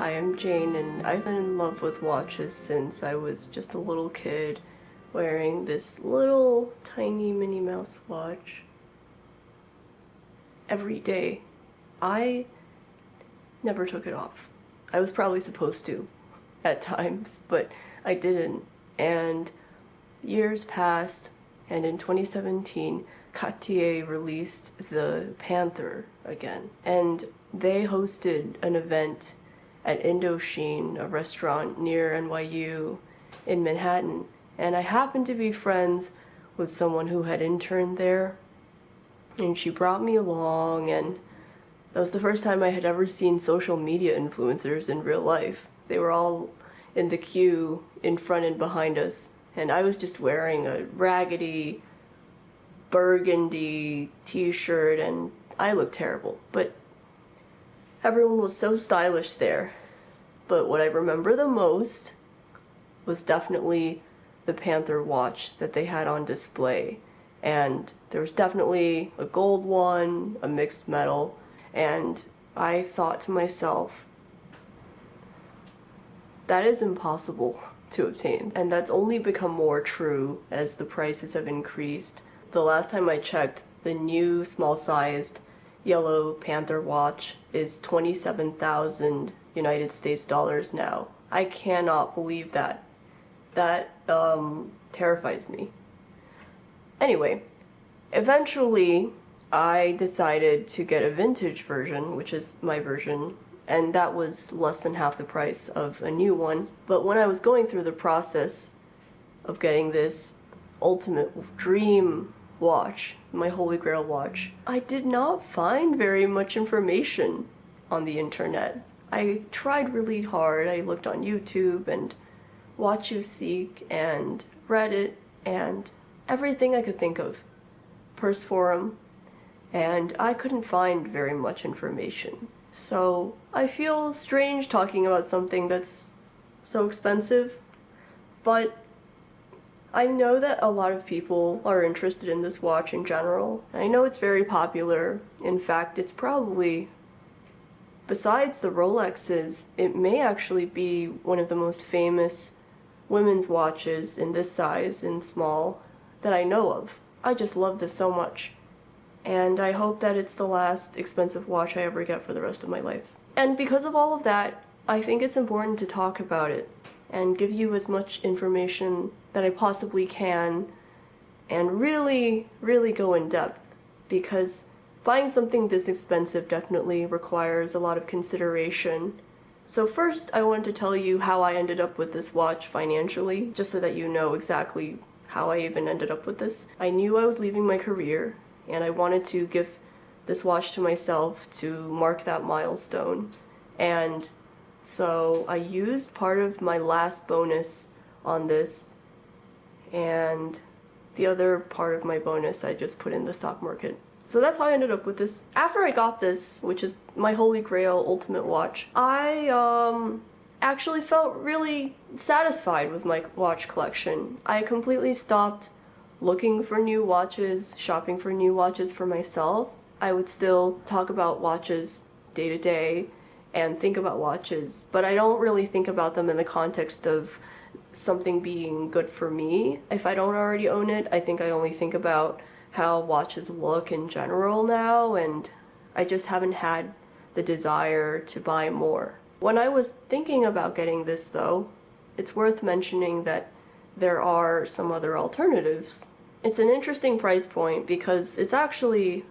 Hi, I'm Jane, and I've been in love with watches since I was just a little kid wearing this little tiny Minnie Mouse watch every day. I never took it off. I was probably supposed to at times, but I didn't. And years passed, and in 2017, Cartier released the Panthère again. And they hosted an event at Indochine, a restaurant near NYU in Manhattan. And I happened to be friends with someone who had interned there. And she brought me along, and that was the first time I had ever seen social media influencers in real life. They were all in the queue in front and behind us, and I was just wearing a raggedy burgundy t-shirt, and I looked terrible, but everyone was so stylish there. But what I remember the most was definitely the Panthère watch that they had on display. And there was definitely a gold one, a mixed metal, and I thought to myself, that is impossible to obtain. And that's only become more true as the prices have increased. The last time I checked, the new small-sized yellow Panthère watch is 27,000 United States dollars now. I cannot believe that. That terrifies me. Anyway, eventually I decided to get a vintage version, which is my version, and that was less than half the price of a new one. But when I was going through the process of getting this ultimate dream watch, my holy grail watch, I did not find very much information on the internet. I tried really hard. I looked on YouTube and Watch You Seek and Reddit and everything I could think of, Purse Forum, and I couldn't find very much information. So I feel strange talking about something that's so expensive, but I know that a lot of people are interested in this watch in general. I know it's very popular. In fact, it's probably, besides the Rolexes, it may actually be one of the most famous women's watches in this size and small that I know of. I just love this so much. And I hope that it's the last expensive watch I ever get for the rest of my life. And because of all of that, I think it's important to talk about it and give you as much information that I possibly can and really, really go in depth, because buying something this expensive definitely requires a lot of consideration. So first, I wanted to tell you how I ended up with this watch financially, just so that you know exactly how I even ended up with this. I knew I was leaving my career, and I wanted to give this watch to myself to mark that milestone. And so I used part of my last bonus on this, and the other part of my bonus I just put in the stock market. So that's how I ended up with this. After I got this, which is my holy grail ultimate watch, I actually felt really satisfied with my watch collection. I completely stopped looking for new watches, shopping for new watches for myself. I would still talk about watches day to day and think about watches, but I don't really think about them in the context of something being good for me. If I don't already own it, I think I only think about how watches look in general now, and I just haven't had the desire to buy more. When I was thinking about getting this though, it's worth mentioning that there are some other alternatives. It's an interesting price point because it's actually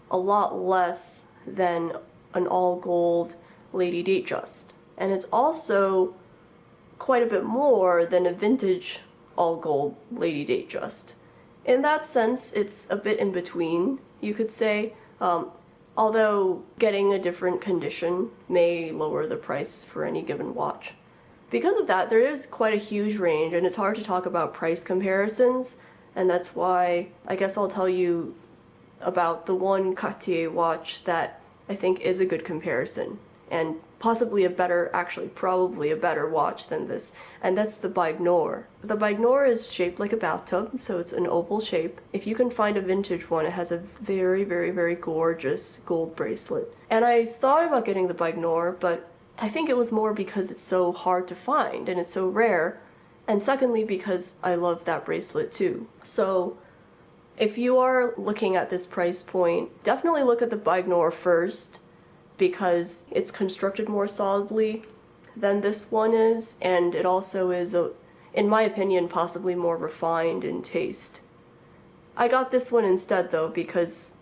a lot less than an all gold Lady DateJust, and it's also quite a bit more than a vintage all gold Lady DateJust. In that sense, it's a bit in between, you could say, although getting a different condition may lower the price for any given watch. Because of that, there is quite a huge range, and it's hard to talk about price comparisons, and that's why I guess I'll tell you about the one Cartier watch that I think is a good comparison, and possibly a better, actually probably a better watch than this, and that's the Baignore. The Baignore is shaped like a bathtub, so it's an oval shape. If you can find a vintage one, it has a very, very, very gorgeous gold bracelet. And I thought about getting the Baignore, but I think it was more because it's so hard to find and it's so rare, and secondly because I love that bracelet too. So if you are looking at this price point, definitely look at the Baignore first, because it's constructed more solidly than this one is, and it also is, in my opinion, possibly more refined in taste. I got this one instead though, because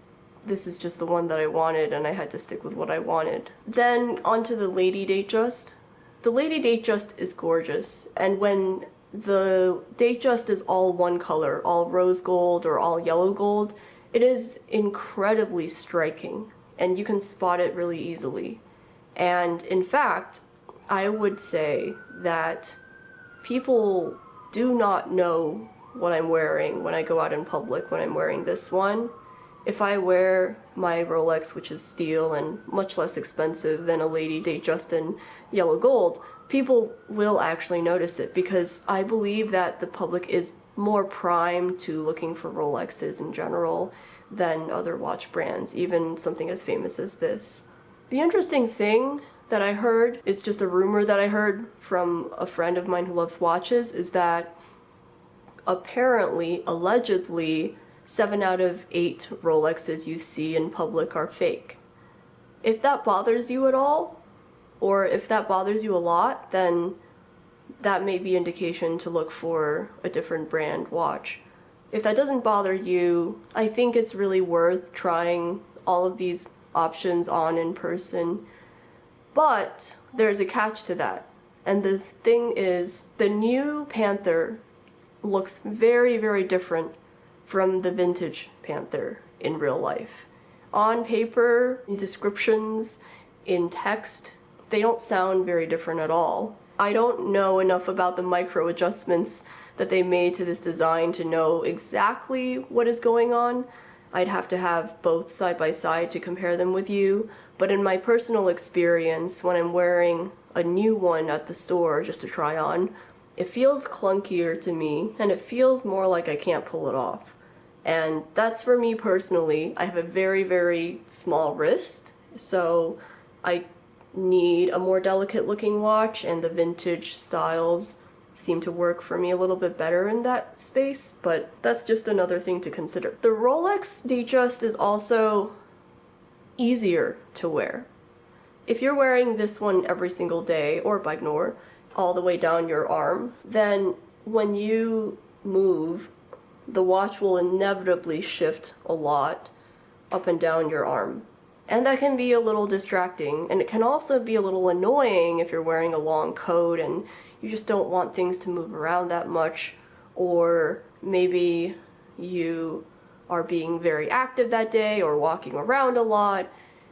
this is just the one that I wanted and I had to stick with what I wanted. Then onto the Lady DateJust. The Lady DateJust is gorgeous, and when the DateJust is all one color, all rose gold or all yellow gold, it is incredibly striking and you can spot it really easily. And in fact, I would say that people do not know what I'm wearing when I go out in public when I'm wearing this one. If I wear my Rolex, which is steel and much less expensive than a Lady DateJust in yellow gold, people will actually notice it, because I believe that the public is more primed to looking for Rolexes in general than other watch brands, even something as famous as this. The interesting thing that I heard, it's just a rumor that I heard from a friend of mine who loves watches, is that apparently, allegedly, 7 out of 8 Rolexes you see in public are fake. If that bothers you at all, or if that bothers you a lot, then that may be indication to look for a different brand watch. If that doesn't bother you, I think it's really worth trying all of these options on in person. But there's a catch to that. And the thing is, the new Panthère looks very, very different from the vintage Panthère in real life. On paper, in descriptions, in text, they don't sound very different at all. I don't know enough about the micro adjustments that they made to this design to know exactly what is going on. I'd have to have both side by side to compare them with you, but in my personal experience, when I'm wearing a new one at the store just to try on, it feels clunkier to me, and it feels more like I can't pull it off. And that's for me personally. I have a very, very small wrist, so I need a more delicate looking watch, and the vintage styles seem to work for me a little bit better in that space, but that's just another thing to consider. The Rolex DateJust is also easier to wear. If you're wearing this one every single day, or Baignore, all the way down your arm, then when you move, the watch will inevitably shift a lot up and down your arm. And that can be a little distracting, and it can also be a little annoying if you're wearing a long coat and you just don't want things to move around that much, or maybe you are being very active that day or walking around a lot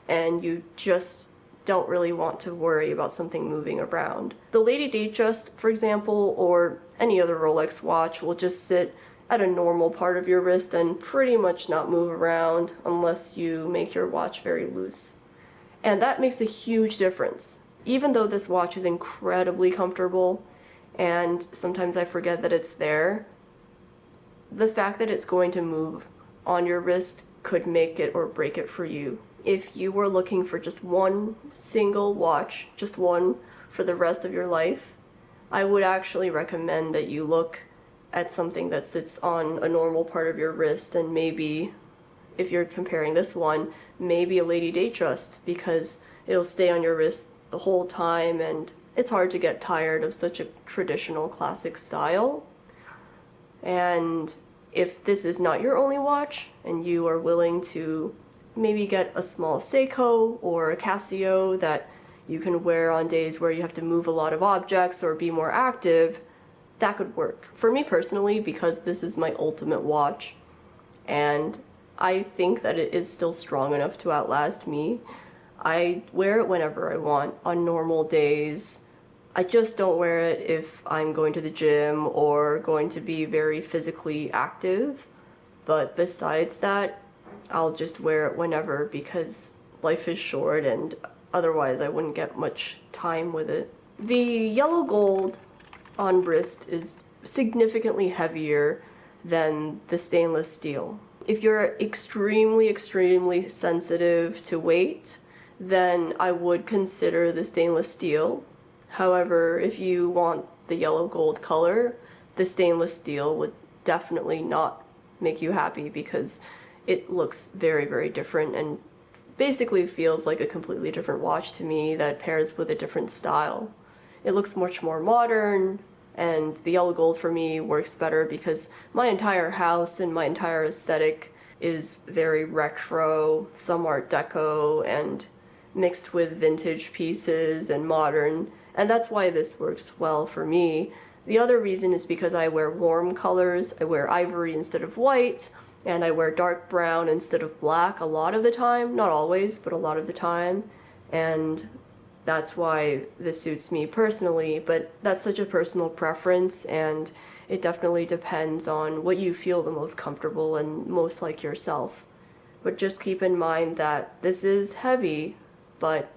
and you just don't really want to worry about something moving around. The Lady DateJust, for example, or any other Rolex watch will just sit at a normal part of your wrist and pretty much not move around unless you make your watch very loose. And that makes a huge difference. Even though this watch is incredibly comfortable, and sometimes I forget that it's there, the fact that it's going to move on your wrist could make it or break it for you. If you were looking for just one single watch, just one for the rest of your life, I would actually recommend that you look at something that sits on a normal part of your wrist, and maybe, if you're comparing this one, maybe a Lady DateJust, because it'll stay on your wrist the whole time and it's hard to get tired of such a traditional classic style. And if this is not your only watch and you are willing to maybe get a small Seiko or a Casio that you can wear on days where you have to move a lot of objects or be more active, that could work. For me personally, because this is my ultimate watch, and I think that it is still strong enough to outlast me, I wear it whenever I want, on normal days. I just don't wear it if I'm going to the gym or going to be very physically active. But besides that, I'll just wear it whenever, because life is short and otherwise I wouldn't get much time with it. The yellow gold on wrist is significantly heavier than the stainless steel. If you're extremely, extremely sensitive to weight, then I would consider the stainless steel. However, if you want the yellow gold color, the stainless steel would definitely not make you happy because it looks very, very different and basically feels like a completely different watch to me that pairs with a different style. It looks much more modern, and the yellow gold for me works better because my entire house and my entire aesthetic is very retro, some art deco, and mixed with vintage pieces and modern, and that's why this works well for me. The other reason is because I wear warm colors. I wear ivory instead of white, and I wear dark brown instead of black a lot of the time. Not always, but a lot of the time. And that's why this suits me personally, but that's such a personal preference, and it definitely depends on what you feel the most comfortable and most like yourself. But just keep in mind that this is heavy, but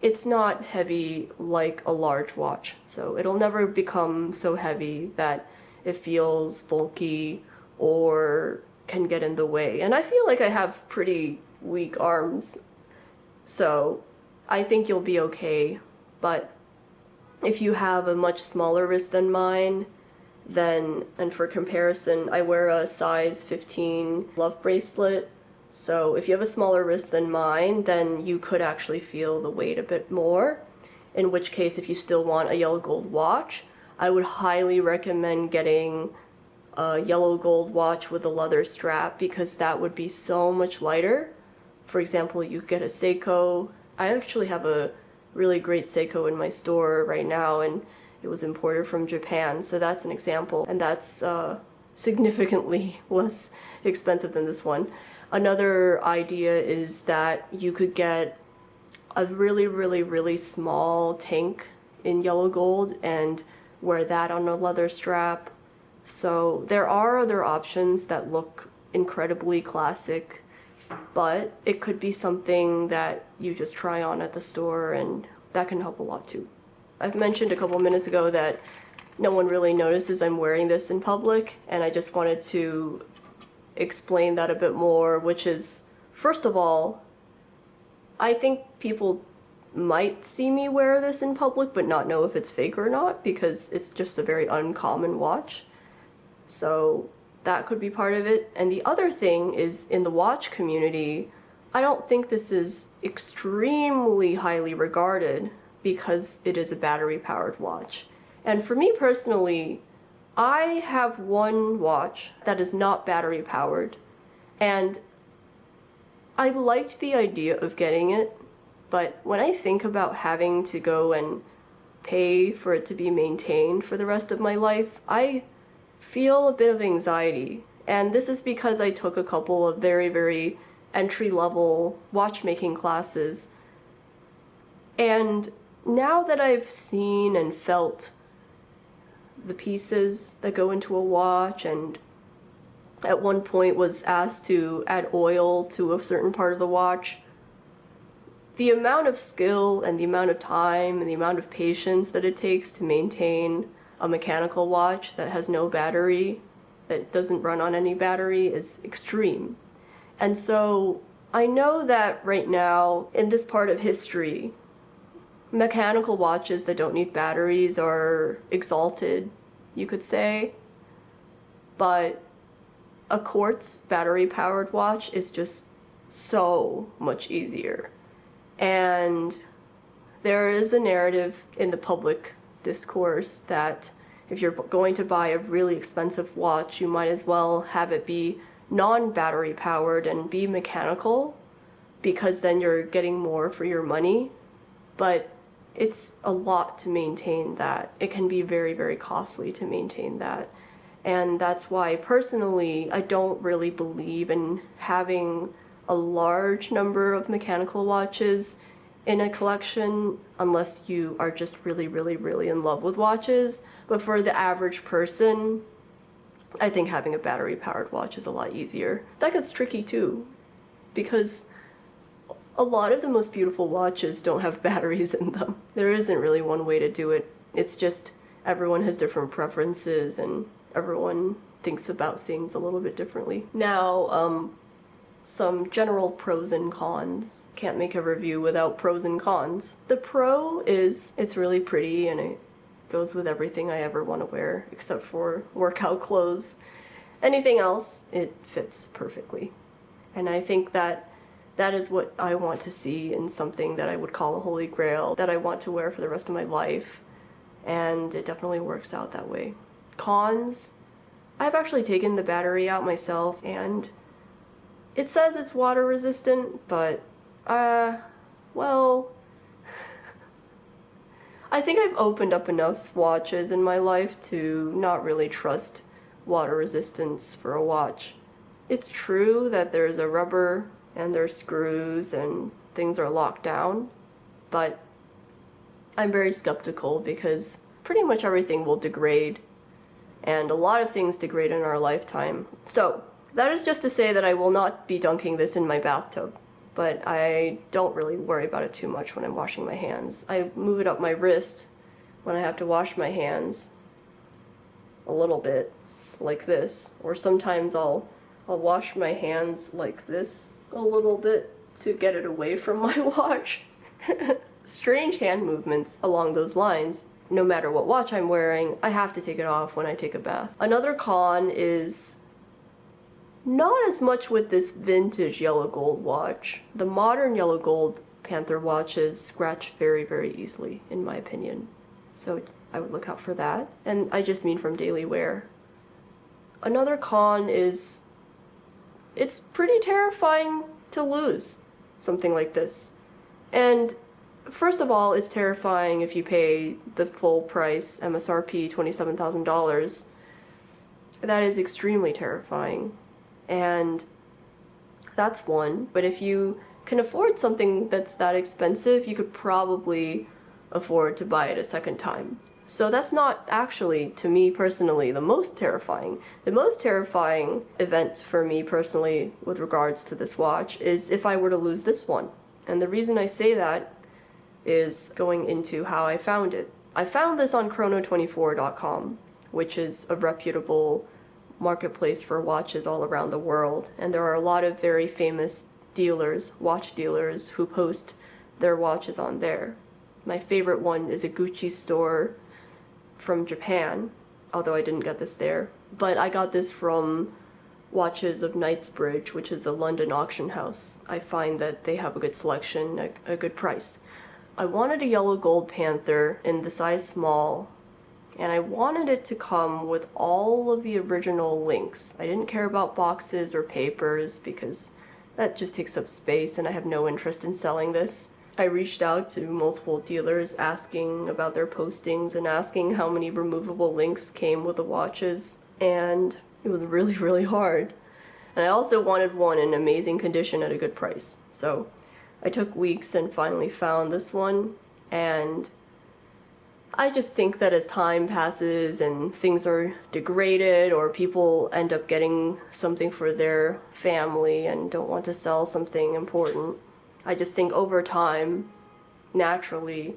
it's not heavy like a large watch. So it'll never become so heavy that it feels bulky or can get in the way. And I feel like I have pretty weak arms, so I think you'll be okay. But if you have a much smaller wrist than mine, then, and for comparison, I wear a size 15 love bracelet. So if you have a smaller wrist than mine, then you could actually feel the weight a bit more. In which case, if you still want a yellow gold watch, I would highly recommend getting a yellow gold watch with a leather strap because that would be so much lighter. For example, you get a Seiko. I actually have a really great Seiko in my store right now, and it was imported from Japan, so that's an example, and that's significantly less expensive than this one. Another idea is that you could get a really, really, really small tank in yellow gold and wear that on a leather strap. So there are other options that look incredibly classic, but it could be something that you just try on at the store, and that can help a lot too. I've mentioned a couple minutes ago that no one really notices I'm wearing this in public, and I just wanted to explain that a bit more, which is, first of all, I think people might see me wear this in public but not know if it's fake or not because it's just a very uncommon watch. So that could be part of it. And the other thing is, in the watch community, I don't think this is extremely highly regarded because it is a battery-powered watch. And for me personally, I have one watch that is not battery-powered, and I liked the idea of getting it, but when I think about having to go and pay for it to be maintained for the rest of my life, I feel a bit of anxiety. And this is because I took a couple of very, very entry-level watchmaking classes. And now that I've seen and felt the pieces that go into a watch, and at one point was asked to add oil to a certain part of the watch, the amount of skill and the amount of time and the amount of patience that it takes to maintain a mechanical watch that has no battery, that doesn't run on any battery, is extreme. And so I know that right now, in this part of history, mechanical watches that don't need batteries are exalted, you could say. But a quartz battery-powered watch is just so much easier. And there is a narrative in the public discourse that if you're going to buy a really expensive watch, you might as well have it be non-battery powered and be mechanical, because then you're getting more for your money. But it's a lot to maintain that. It can be very, very costly to maintain that. And that's why personally I don't really believe in having a large number of mechanical watches in a collection unless you are just really, really, really in love with watches. But for the average person, I think having a battery-powered watch is a lot easier. That gets tricky too, because a lot of the most beautiful watches don't have batteries in them. There isn't really one way to do it. It's just everyone has different preferences and everyone thinks about things a little bit differently. Now, some general pros and cons. Can't make a review without pros and cons. The pro is it's really pretty and it goes with everything I ever want to wear except for workout clothes. Anything else, it fits perfectly. And I think that that is what I want to see in something that I would call a holy grail, that I want to wear for the rest of my life. And it definitely works out that way. Cons, I've actually taken the battery out myself and it says it's water resistant, but, well, I think I've opened up enough watches in my life to not really trust water resistance for a watch. It's true that there's a rubber and there's screws and things are locked down, but I'm very skeptical because pretty much everything will degrade, and a lot of things degrade in our lifetime. So, that is just to say that I will not be dunking this in my bathtub, but I don't really worry about it too much when I'm washing my hands. I move it up my wrist when I have to wash my hands a little bit, like this, or sometimes I'll wash my hands like this a little bit to get it away from my watch. Strange hand movements along those lines. No matter what watch I'm wearing, I have to take it off when I take a bath. Another con is not as much with this vintage yellow gold watch. The modern yellow gold Panthère watches scratch very, very easily, in my opinion. So I would look out for that. And I just mean from daily wear. Another con is it's pretty terrifying to lose something like this. And first of all, it's terrifying if you pay the full price, MSRP, $27,000. That is extremely terrifying. And that's one. But if you can afford something that's that expensive, you could probably afford to buy it a second time. So that's not actually, to me personally, the most terrifying. The most terrifying event for me personally with regards to this watch is if I were to lose this one. And the reason I say that is going into how I found it. I found this on chrono24.com, which is a reputable marketplace for watches all around the world. And there are a lot of very famous dealers, watch dealers, who post their watches on there. My favorite one is a Gucci store from Japan, although I didn't get this there. But I got this from Watches of Knightsbridge, which is a London auction house. I find that they have a good selection, a good price. I wanted a yellow gold Panthère in the size small, and I wanted it to come with all of the original links. I didn't care about boxes or papers because that just takes up space and I have no interest in selling this. I reached out to multiple dealers asking about their postings and asking how many removable links came with the watches, and it was really, really hard. And I also wanted one in amazing condition at a good price. So I took weeks and finally found this one, and I just think that as time passes and things are degraded or people end up getting something for their family and don't want to sell something important, I just think over time, naturally,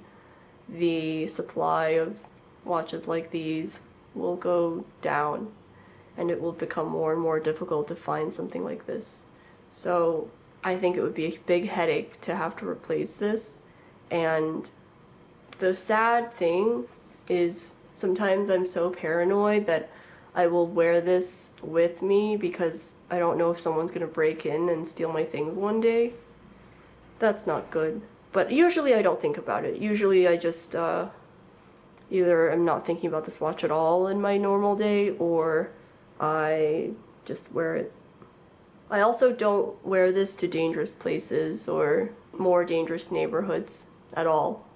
the supply of watches like these will go down and it will become more and more difficult to find something like this. So I think it would be a big headache to have to replace this. And the sad thing is sometimes I'm so paranoid that I will wear this with me because I don't know if someone's going to break in and steal my things one day. That's not good. But usually I don't think about it. Usually I just either am not thinking about this watch at all in my normal day, or I just wear it. I also don't wear this to dangerous places or more dangerous neighborhoods at all.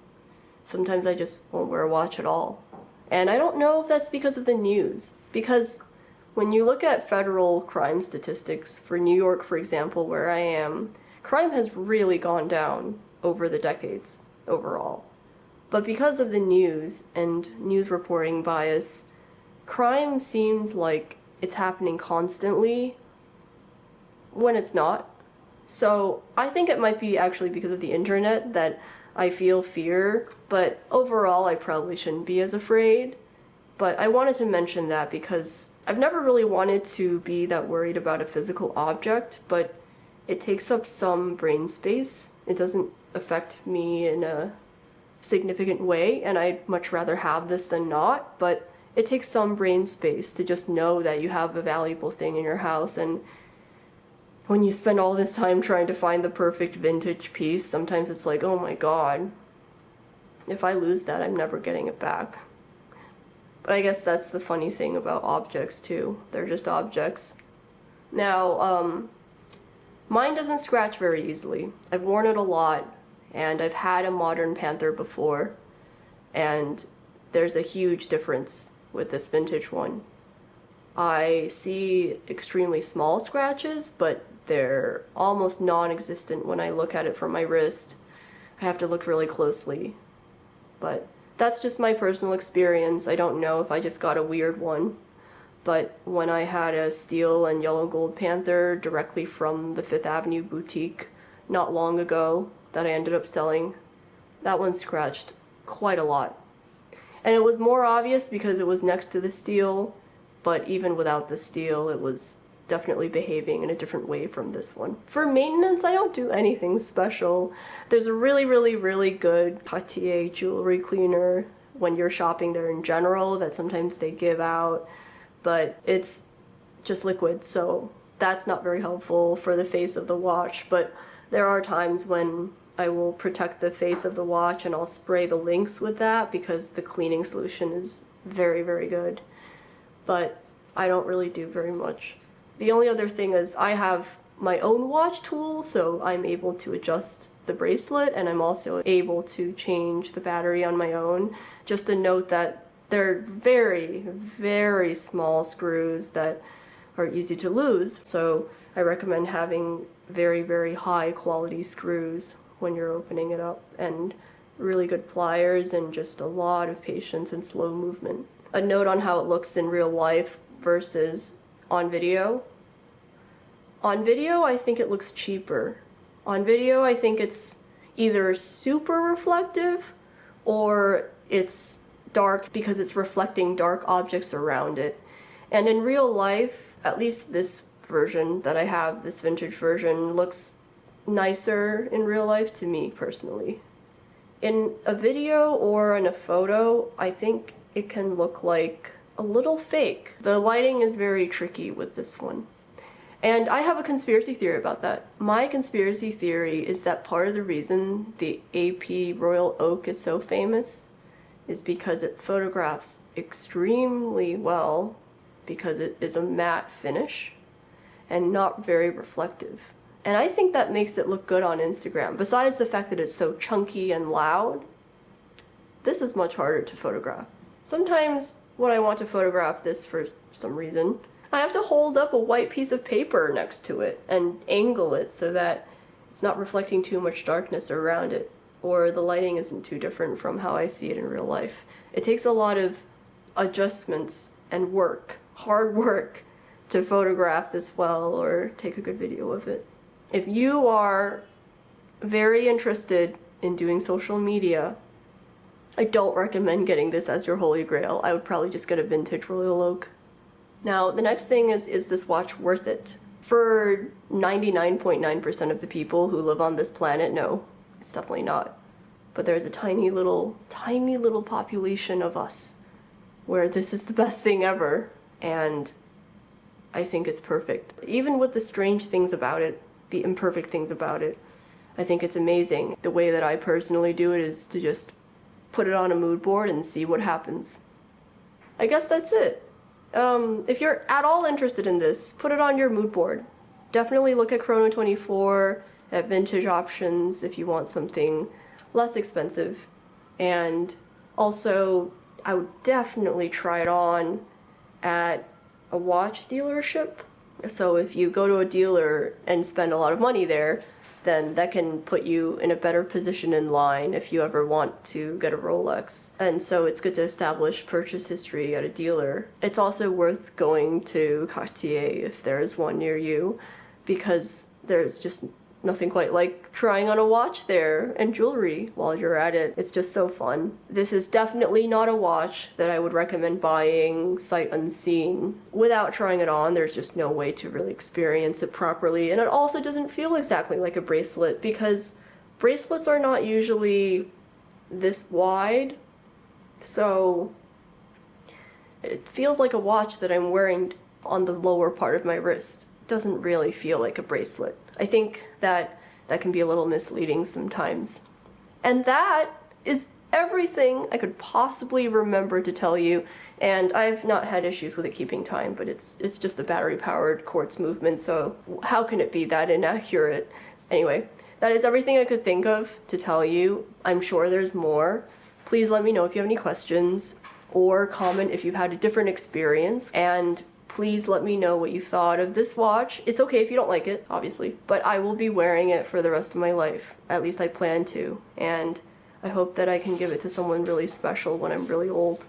Sometimes I just won't wear a watch at all. And I don't know if that's because of the news. Because when you look at federal crime statistics for New York, for example, where I am, crime has really gone down over the decades overall. But because of the news and news reporting bias, crime seems like it's happening constantly when it's not. So I think it might be actually because of the internet that I feel fear, but overall I probably shouldn't be as afraid. But I wanted to mention that because I've never really wanted to be that worried about a physical object, but It takes up some brain space. It doesn't affect me in a significant way, and I'd much rather have this than not, but it takes some brain space to just know that you have a valuable thing in your house. And when you spend all this time trying to find the perfect vintage piece, sometimes it's like, oh my god, if I lose that, I'm never getting it back. But I guess that's the funny thing about objects too. They're just objects. Now, mine doesn't scratch very easily. I've worn it a lot, and I've had a modern Panthère before, and there's a huge difference with this vintage one. I see extremely small scratches, but they're almost non-existent when I look at it from my wrist. I have to look really closely. But that's just my personal experience. I don't know if I just got a weird one. But when I had a steel and yellow gold Panthère directly from the Fifth Avenue boutique not long ago that I ended up selling, that one scratched quite a lot. And it was more obvious because it was next to the steel, but even without the steel, it was definitely behaving in a different way from this one. For maintenance, I don't do anything special. There's a really good Cartier jewelry cleaner when you're shopping there in general that sometimes they give out, but it's just liquid, so that's not very helpful for the face of the watch. But there are times when I will protect the face of the watch and I'll spray the links with that because the cleaning solution is very good. But I don't really do very much. The only other thing is I have my own watch tool, so I'm able to adjust the bracelet, and I'm also able to change the battery on my own. Just a note that they're very small screws that are easy to lose, so I recommend having very high quality screws when you're opening it up, and really good pliers and just a lot of patience and slow movement. A note on how it looks in real life versus on video. On video, I think it looks cheaper. On video, I think it's either super reflective or it's dark because it's reflecting dark objects around it. And in real life, at least this version that I have, this vintage version, looks nicer in real life to me personally. In a video or in a photo, I think it can look like a little fake. The lighting is very tricky with this one. And I have a conspiracy theory about that. My conspiracy theory is that part of the reason the AP Royal Oak is so famous is because it photographs extremely well because it is a matte finish and not very reflective. And I think that makes it look good on Instagram. Besides the fact that it's so chunky and loud, this is much harder to photograph. Sometimes when I want to photograph this for some reason, I have to hold up a white piece of paper next to it and angle it so that it's not reflecting too much darkness around it, or the lighting isn't too different from how I see it in real life. It takes a lot of adjustments and work, hard work, to photograph this well or take a good video of it. If you are very interested in doing social media, I don't recommend getting this as your holy grail. I would probably just get a vintage Royal Oak. Now, the next thing is this watch worth it? For 99.9% of the people who live on this planet, no, it's definitely not. But there's a tiny little population of us where this is the best thing ever, and I think it's perfect. Even with the strange things about it, the imperfect things about it, I think it's amazing. The way that I personally do it is to just put it on a mood board and see what happens. I guess that's it. If you're at all interested in this, put it on your mood board. Definitely look at Chrono 24, at vintage options if you want something less expensive. And also, I would definitely try it on at a watch dealership. So if you go to a dealer and spend a lot of money there, then that can put you in a better position in line if you ever want to get a Rolex. And so it's good to establish purchase history at a dealer. It's also worth going to Cartier if there is one near you, because there's just Nothing quite like trying on a watch there and jewelry while you're at it. It's just so fun. This is definitely not a watch that I would recommend buying sight unseen. Without trying it on, there's just no way to really experience it properly. And it also doesn't feel exactly like a bracelet because bracelets are not usually this wide. So it feels like a watch that I'm wearing on the lower part of my wrist. It doesn't really feel like a bracelet. I think that can be a little misleading sometimes. And that is everything I could possibly remember to tell you, and I've not had issues with it keeping time, but it's just a battery-powered quartz movement, so how can it be that inaccurate? Anyway, that is everything I could think of to tell you. I'm sure there's more. Please let me know if you have any questions, or comment if you've had a different experience, and please let me know what you thought of this watch. It's okay if you don't like it, obviously, but I will be wearing it for the rest of my life. At least I plan to, and I hope that I can give it to someone really special when I'm really old.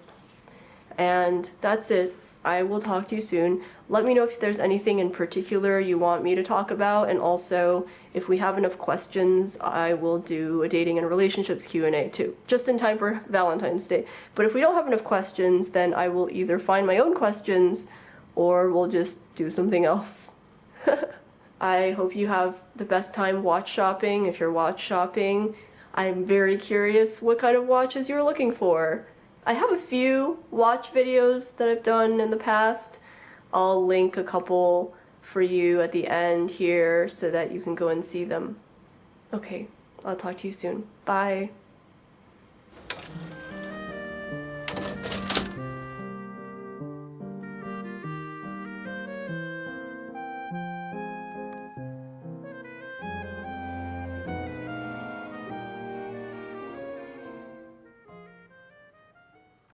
And that's it. I will talk to you soon. Let me know if there's anything in particular you want me to talk about, and also if we have enough questions, I will do a dating and relationships Q&A too, just in time for Valentine's Day. But if we don't have enough questions, then I will either find my own questions or we'll just do something else. I hope you have the best time watch shopping. If you're watch shopping, I'm very curious what kind of watches you're looking for. I have a few watch videos that I've done in the past. I'll link a couple for you at the end here so that you can go and see them. Okay, I'll talk to you soon. Bye.